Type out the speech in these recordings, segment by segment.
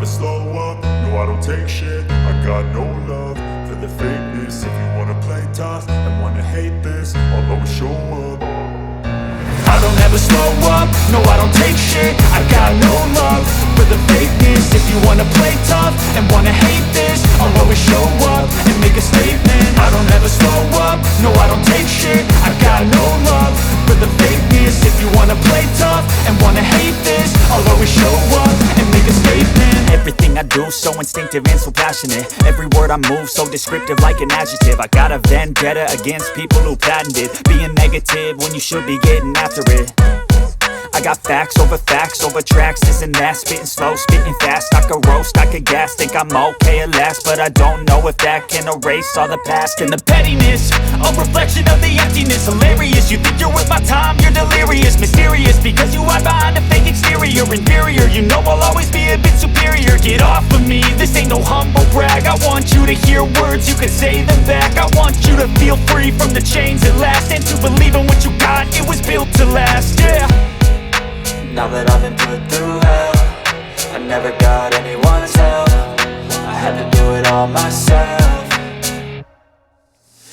slow up, no I don't take shit. I got no love for the fakeness. If you wanna play tough and wanna hate this, I'll always show up. I don't ever slow up, no I don't take shit. I got no love for the fakeness. If you wanna play tough and wanna hate this, I'll always show up and make a statement. I don't ever slow up, no I don't take shit. I got no love for the fakeness. If you wanna play tough and wanna hate this, I'll always show up and make a statement. Everything I do so instinctive and so passionate. Every word I move so descriptive like an adjective. I got a vendetta against people who patented being negative when you should be getting after it. I got facts over tracks, this and that. Spitting slow, spitting fast. I could roast, I could gas. Think I'm okay at last, but I don't know if that can erase all the past. And the pettiness, a reflection of the emptiness. Hilarious, you think you're worth my time, you're delirious. Mysterious, because you hide behind a fake exterior. Inferior, you know I'll always be a bit superior. Get off of me, this ain't no humble brag. I want you to hear words, you can say them back. I want you to feel free from the chains at last, and to believe in what you got, it was built to last, yeah. Now that I've been put through hell, I never got anyone's help. I had to do it all myself.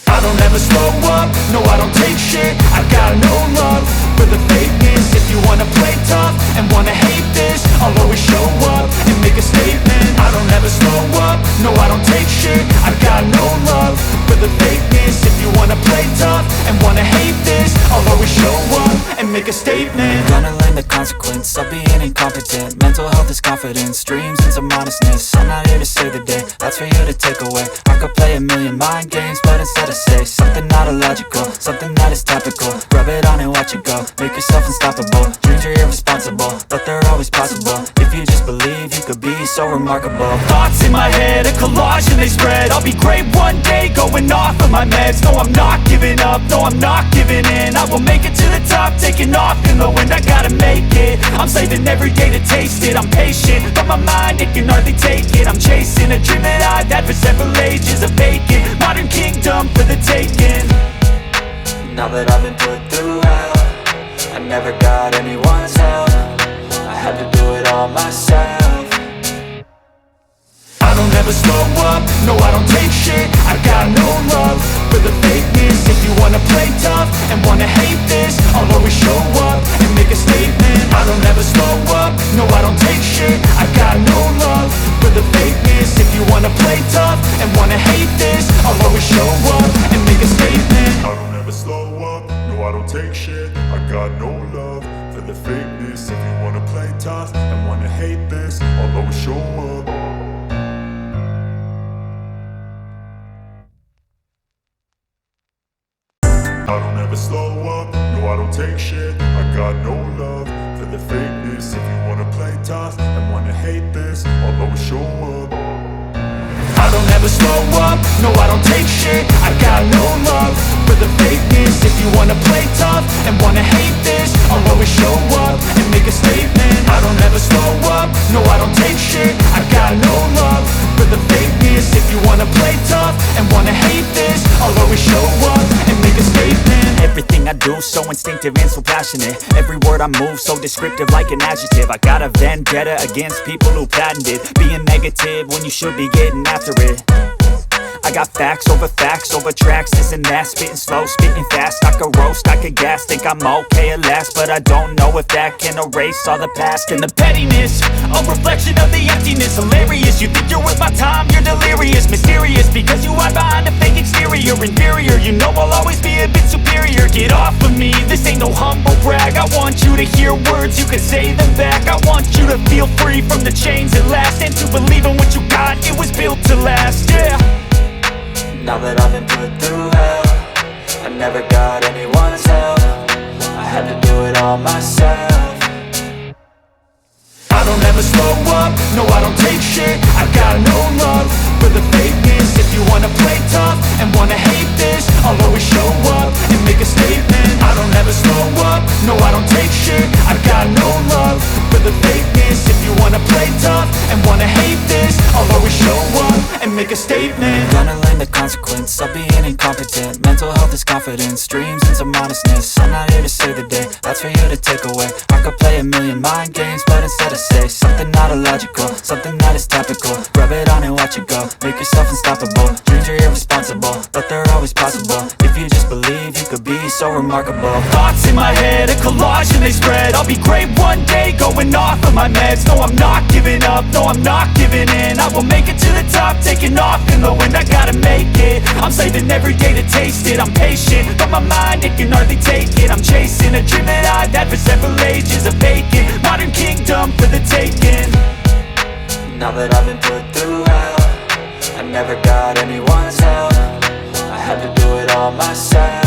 I don't ever slow up, no I don't take shit. I got no love for the fakeness. If you wanna play tough and wanna hate this, I'll always show up and make a statement. I don't ever slow up, no I don't take shit. I got no love for the fakeness. If you wanna play tough and wanna hate this, I'll always show up and make a statement. Gonna learn the consequence of being incompetent. Mental health is confidence, dreams and some honestness. I'm not here to save the day, that's for you to take away. I could play a million mind games, but instead I say something not illogical, something that is topical. Rub it on and watch it go, make yourself unstoppable. Dreams are irresponsible, but they're always possible. If you just believe, you could be so remarkable. Thoughts in my head, a collage and they spread. I'll be great one day, going off of my meds. No, I'm not giving up, no, I'm not giving in. I will make it to the top, taking off in the wind. I gotta make it, I'm saving every day to taste it. I'm patient, but my mind, it can hardly take it. I'm chasing a dream that I've had for several ages. A vacant, modern kingdom for the taking. Now that I've been put through hell, I never got anyone's help. I had to do it all myself. I don't ever slow up, no I don't take shit. I got no love for the fakeness. If you wanna play tough and wanna hate this, I'll always show up and make a statement. I don't ever slow up, no I don't take shit. I got no love for the fakeness. If you wanna play tough and wanna hate this, I'll always show up and make a statement. I don't ever slow up, no I don't take shit. I got no love for the fakeness. If you wanna play tough and wanna hate this, I'll always show up. I don't ever slow up, no I don't take shit. I got no love for the fakeness. If you wanna play tough and wanna hate this, I'll always show up. I don't ever slow up, no I don't take shit. I got no love for the fakeness. If you wanna play tough and wanna hate this, I'll always show up and make a statement. I don't ever slow up, no I don't take shit. I got no love for the fakeness. If you wanna play tough and wanna hate this, I'll always show up and make a statement. Everything I do so instinctive and so passionate. Every word I move so descriptive like an adjective. I got a vendetta against people who patented being negative when you should be getting after it. I got facts over tracks, this and that. Spitting slow, spitting fast. I could roast, I could gas. Think I'm okay at last, but I don't know if that can erase all the past. And the pettiness, a reflection of the emptiness. Hilarious, you think you're worth my time, you're delirious. Mysterious, because you hide behind a fake exterior. Inferior, you know I'll always be a bit superior. Get off of me, this ain't no humble brag. I want you to hear words, you can say them back. I want you to feel free from the chains at last, and to believe in what you got, it was built to last, yeah. Now that I've been put through hell, I never got anyone's help. I had to do it all myself. I don't ever slow up, no I don't take shit. I got no love for the fakeness. If you wanna play tough and wanna hate this, I'll always show up and make a statement. I don't ever slow up, no I don't take shit. I got no love for the fakeness. If you wanna play tough and wanna hate this, I'll I'll always show up and make a statement. Gonna learn the consequence of being incompetent. Mental health is confidence, dreams into modestness. I'm not here to save the day, that's for you to take away. I could play a million mind games, but instead I say something not illogical, something that is topical. Rub it on and watch it go, make yourself unstoppable. Dreams are irresponsible, but they're always possible. If you just believe, you could be so remarkable. Thoughts in my head, a collage and they spread. I'll be great one day, going off of my meds. No, I'm not giving up, no, I'm not giving in. I will make it to the top, taking off in the wind. I gotta make it, I'm saving every day to taste it. I'm patient, but my mind, it can hardly take it. I'm chasing a dream that I've had for several ages. A vacant, modern kingdom for the taking. Now that I've been put through hell, I never got anyone's help. I had to do it all myself.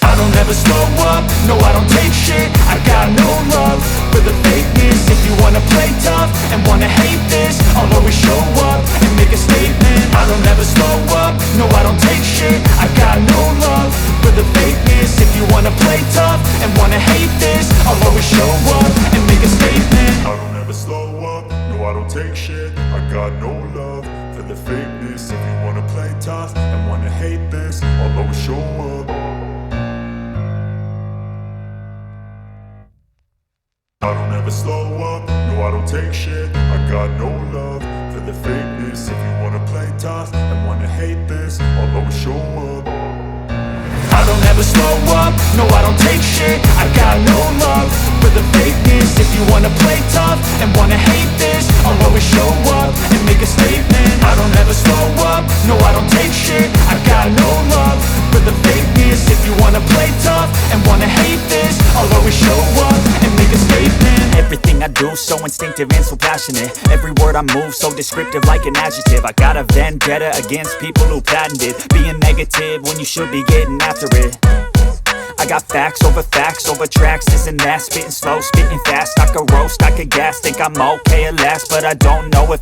I don't ever slow up, no I don't take shit. I got no love for the fakeness. If you wanna play tough and wanna hate this, I'll always show up and make a statement. I don't ever slow up, no I don't take shit. I got no love for the fakeness. If you wanna play tough and wanna hate this, I'll always show up and make a statement. I don't ever slow up, no I don't take shit. I got no love for the fakeness. If you wanna play tough and wanna hate this, I'll always show up. I don't ever slow up, no I don't take shit. I got no love for the fakeness. If you wanna play tough and wanna hate this, I'll always show up. I don't ever slow up, no I don't take shit. I got no love for the fakeness. If you wanna play tough and wanna hate this, I'll always show up and make a statement. I don't ever slow up, no I don't take shit. I got no love for the fakeness. If you wanna play tough and wanna hate this, I'll always show up and make a statement. Everything I do so instinctive and so passionate. Every word I move so descriptive like an adjective. I got a vendetta against people who patented being negative when you should be getting after it. I got facts over tracks, this and that. Spitting slow, spitting fast, I could roast, I could gas. Think I'm okay at last, but I don't know if